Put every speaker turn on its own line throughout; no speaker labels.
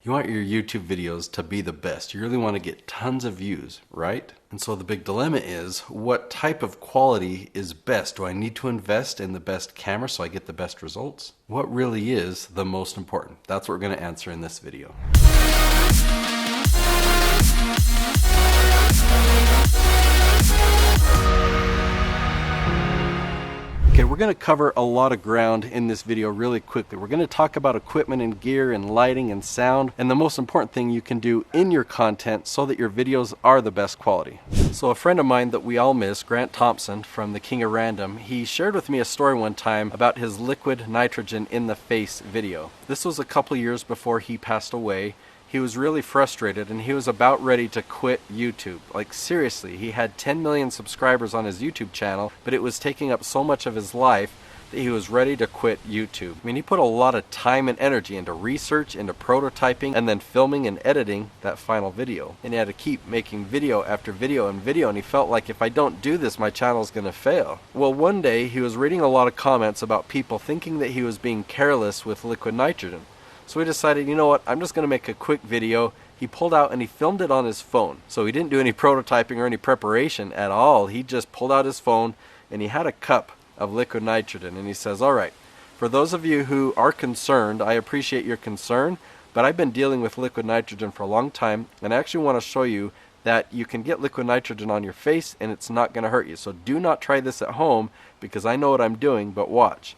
You want your YouTube videos to be the best. You really want to get tons of views, right? And so the big dilemma is, what type of quality is best? Do I need to invest in the best camera so I get the best results? What really is the most important? That's what we're going to answer in this video. Okay, we're going to cover a lot of ground in this video really quickly. We're going to talk about equipment and gear and lighting and sound and the most important thing you can do in your content so that your videos are the best quality. So a friend of mine that we all miss, Grant Thompson from The King of Random, he shared with me a story one time about his liquid nitrogen in the face video. This was a couple years before he passed away. He was really frustrated and he was about ready to quit YouTube. Like seriously, he had 10 million subscribers on his YouTube channel, but it was taking up so much of his life that he was ready to quit YouTube. I mean, he put a lot of time and energy into research, into prototyping, and then filming and editing that final video. And he had to keep making video after video and video, and he felt like, if I don't do this, my channel's gonna fail. Well, one day he was reading a lot of comments about people thinking that he was being careless with liquid nitrogen. So he decided, you know what, I'm just going to make a quick video. He pulled out and he filmed it on his phone. So he didn't do any prototyping or any preparation at all. He just pulled out his phone and he had a cup of liquid nitrogen. And he says, all right, for those of you who are concerned, I appreciate your concern, but I've been dealing with liquid nitrogen for a long time, and I actually want to show you that you can get liquid nitrogen on your face and it's not going to hurt you. So do not try this at home because I know what I'm doing, but watch.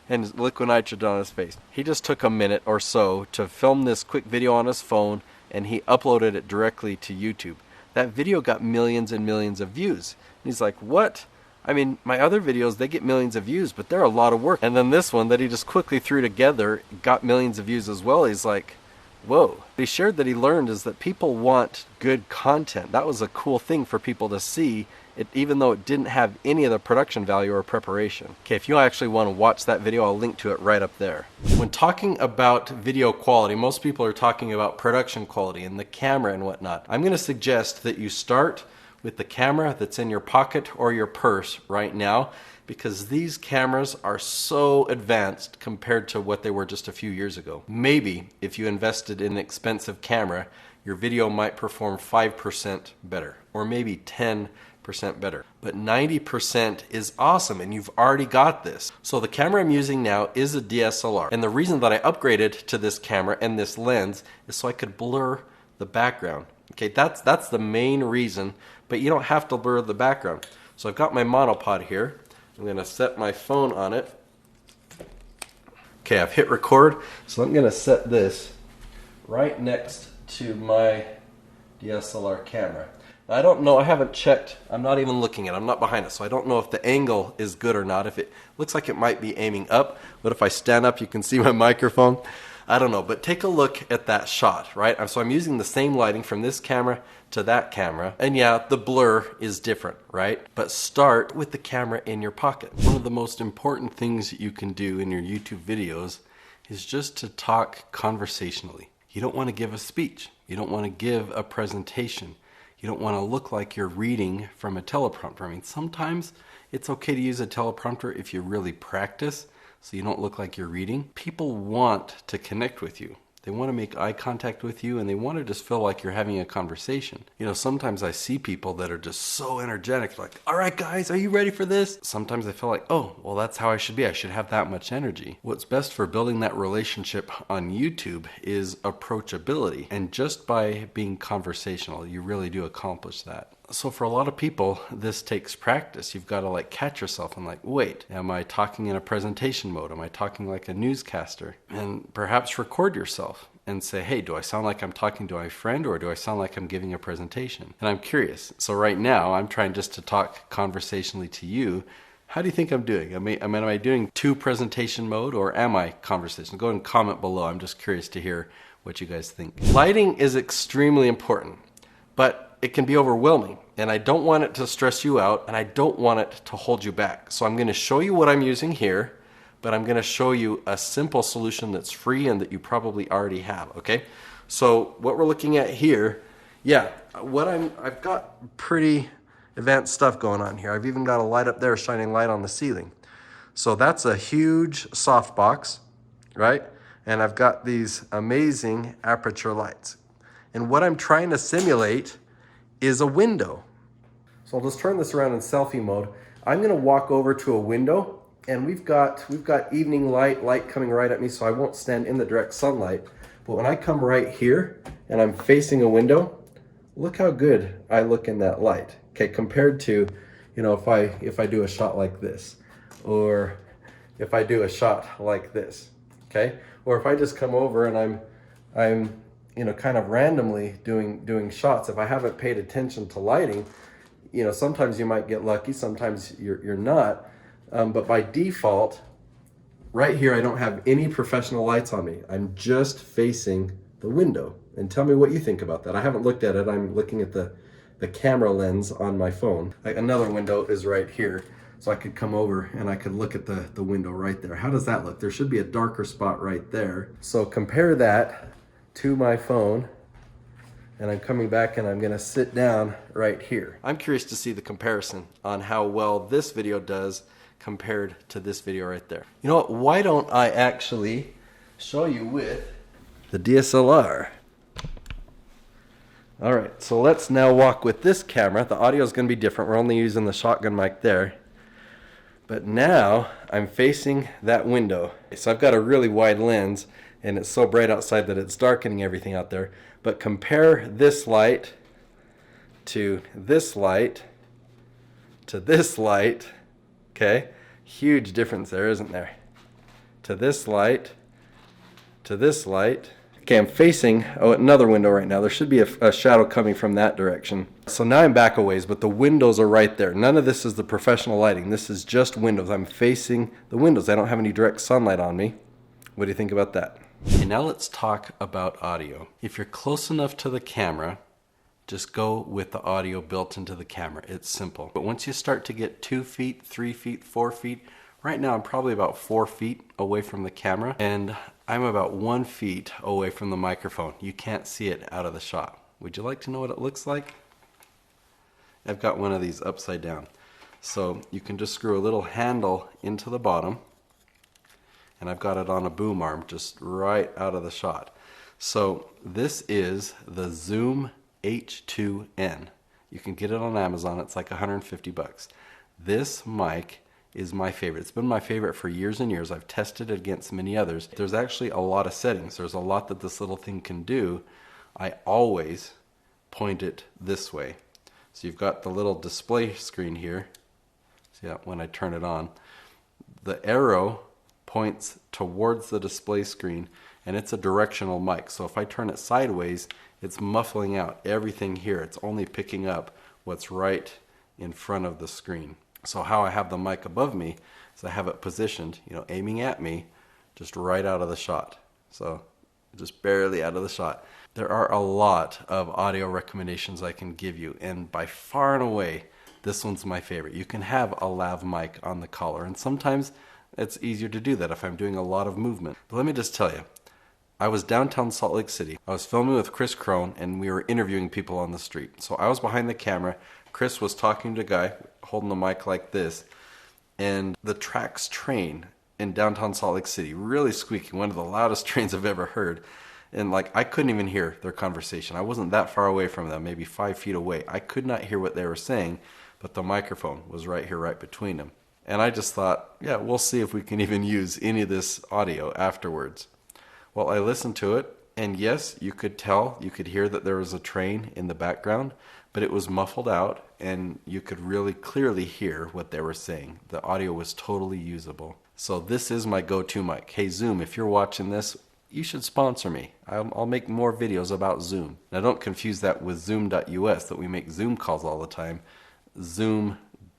And liquid nitrogen on his face. He just took a minute or so to film this quick video on his phone and he uploaded it directly to YouTube. That video got millions and millions of views. And he's like, what? I mean, my other videos, they get millions of views, but they're a lot of work. And then this one that he just quickly threw together got millions of views as well. He's like, whoa. What he shared that he learned is that people want good content. That was a cool thing for people to see, even though it didn't have any of the production value or preparation. Okay, if you actually want to watch that video, I'll link to it right up there. When talking about video quality, most people are talking about production quality and the camera and whatnot. I'm going to suggest that you start with the camera that's in your pocket or your purse right now, because these cameras are so advanced compared to what they were just a few years ago. Maybe if you invested in an expensive camera, your video might perform 5% better, or maybe 10% better. But 90% is awesome, and you've already got this. So the camera I'm using now is a DSLR. And the reason that I upgraded to this camera and this lens is so I could blur the background. Okay, that's the main reason, but you don't have to blur the background. So I've got my monopod here. I'm gonna set my phone on it. Okay, I've hit record, so I'm gonna set this right next to my DSLR camera. I don't know, I haven't checked, I'm not even looking at it, I'm not behind it, so I don't know if the angle is good or not. If it looks like it might be aiming up, but if I stand up you can see my microphone. I don't know, but take a look at that shot, right? So I'm using the same lighting from this camera to that camera, and yeah, the blur is different, right? But start with the camera in your pocket. One of the most important things that you can do in your YouTube videos is just to talk conversationally. You don't want to give a speech. You don't want to give a presentation. You don't want to look like you're reading from a teleprompter. I mean, sometimes it's okay to use a teleprompter if you really practice, so you don't look like you're reading. People want to connect with you. They want to make eye contact with you, and they want to just feel like you're having a conversation. You know, sometimes I see people that are just so energetic, like, all right guys, are you ready for this? Sometimes I feel like, oh, well that's how I should be. I should have that much energy. What's best for building that relationship on YouTube is approachability. And just by being conversational, you really do accomplish that. So for a lot of people, this takes practice. You've got to like catch yourself and like, wait, am I talking in a presentation mode? Am I talking like a newscaster? And perhaps record yourself and say, hey, do I sound like I'm talking to my friend, or do I sound like I'm giving a presentation? And I'm curious. So right now I'm trying just to talk conversationally to you. How do you think I'm doing? Am I doing to presentation mode, or am I conversation? Go and comment below. I'm just curious to hear what you guys think. Lighting is extremely important, but it can be overwhelming, and I don't want it to stress you out, and I don't want it to hold you back. So I'm going to show you what I'm using here, but I'm going to show you a simple solution that's free and that you probably already have, okay? So what we're looking at here, yeah, I've got pretty advanced stuff going on here. I've even got a light up there shining light on the ceiling. So that's a huge softbox, right? and I've got these amazing aperture lights. And what I'm trying to simulate is a window. So I'll just turn this around in selfie mode. I'm gonna walk over to a window, and we've got evening light coming right at me, so I won't stand in the direct sunlight. But when I come right here and I'm facing a window, look how good I look in that light. Okay, compared to, you know, if I do a shot like this, or if I do a shot like this, okay? Or if I just come over and I'm you know, kind of randomly doing shots, if I haven't paid attention to lighting, you know, sometimes you might get lucky, sometimes you're not. But by default, right here, I don't have any professional lights on me. I'm just facing the window. And tell me what you think about that. I haven't looked at it. I'm looking at the camera lens on my phone. Like, another window is right here. So I could come over and I could look at the window right there. How does that look? There should be a darker spot right there. So compare that to my phone, and I'm coming back and I'm gonna sit down right here. I'm curious to see the comparison on how well this video does compared to this video right there. You know what, why don't I actually show you with the DSLR. All right, so let's now walk with this camera. The audio is gonna be different. We're only using the shotgun mic there. But now I'm facing that window. So I've got a really wide lens, and it's so bright outside that it's darkening everything out there. But compare this light to this light to this light, okay? Huge difference there, isn't there? To this light to this light. Okay, I'm facing another window right now. There should be a shadow coming from that direction. So now I'm back a ways, but the windows are right there. None of this is the professional lighting. This is just windows. I'm facing the windows. I don't have any direct sunlight on me. What do you think about that? Okay, now let's talk about audio. If you're close enough to the camera, just go with the audio built into the camera. It's simple. But once you start to get 2 feet, 3 feet, 4 feet, right now I'm probably about 4 feet away from the camera, and I'm about 1 feet away from the microphone. You can't see it out of the shot. Would you like to know what it looks like? I've got one of these upside down. So you can just screw a little handle into the bottom, and I've got it on a boom arm just right out of the shot. So this is the Zoom H2N. You can get it on Amazon. It's like 150 bucks. This mic is my favorite. It's been my favorite for years and years. I've tested it against many others. There's actually a lot of settings. There's a lot that this little thing can do. I always point it this way. So you've got the little display screen here. See how when I turn it on, the arrow points towards the display screen, and it's a directional mic. So if I turn it sideways, it's muffling out everything here. It's only picking up what's right in front of the screen. So how I have the mic above me is I have it positioned, you know, aiming at me, just right out of the shot. So just barely out of the shot. There are a lot of audio recommendations I can give you, and by far and away, this one's my favorite. You can have a lav mic on the collar, and sometimes it's easier to do that if I'm doing a lot of movement. But let me just tell you, I was downtown Salt Lake City. I was filming with Chris Crone, and we were interviewing people on the street. So I was behind the camera. Chris was talking to a guy holding the mic like this, and the Trax train in downtown Salt Lake City, really squeaky, one of the loudest trains I've ever heard. And like, I couldn't even hear their conversation. I wasn't that far away from them, maybe 5 feet away. I could not hear what they were saying, but the microphone was right here, right between them. And I just thought, yeah, we'll see if we can even use any of this audio afterwards. Well, I listened to it, and yes, you could tell, you could hear that there was a train in the background, but it was muffled out, and you could really clearly hear what they were saying. The audio was totally usable. So this is my go-to mic. Hey Zoom, if you're watching this, you should sponsor me. I'll make more videos about Zoom. Now don't confuse that with Zoom.us, that we make Zoom calls all the time. Zoom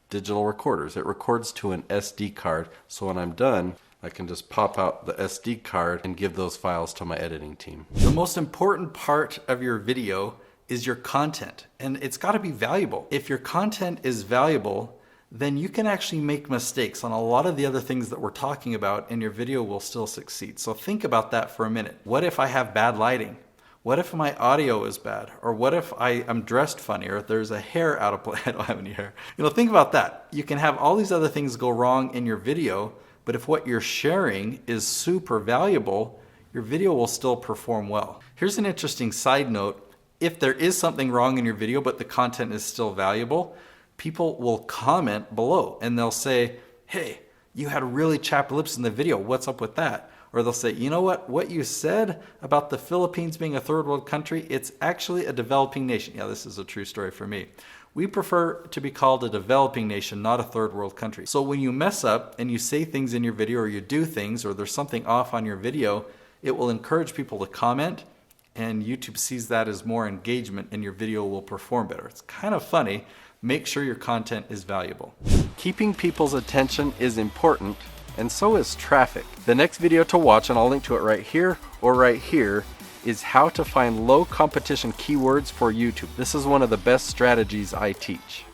digital recorders. It records to an SD card, so when I'm done, I can just pop out the SD card and give those files to my editing team. The most important part of your video is your content, and it's got to be valuable. If your content is valuable, then you can actually make mistakes on a lot of the other things that we're talking about, and your video will still succeed. So think about that for a minute. What if I have bad lighting? What if my audio is bad? Or what if I'm dressed funny, or if there's a hair out of place? I don't have any hair. Think about that. You can have all these other things go wrong in your video, but if what you're sharing is super valuable,
your video will still perform well. Here's an interesting side note. If there is something wrong in your video, but the content is still valuable, people will comment below and they'll say, hey, you had really chapped lips in the video. What's up with that? Or they'll say, you know what you said about the Philippines being a third world country, it's actually a developing nation. Yeah, this is a true story for me. We prefer to be called a developing nation, not a third world country. So when you mess up and you say things in your video or you do things or there's something off on your video, it will encourage people to comment, and YouTube sees that as more engagement and your video will perform better. It's kind of funny. Make sure your content is valuable.
Keeping people's attention is important, and so is traffic. The next video to watch, and I'll link to it right here or right here, is how to find low competition keywords for YouTube. This is one of the best strategies I teach.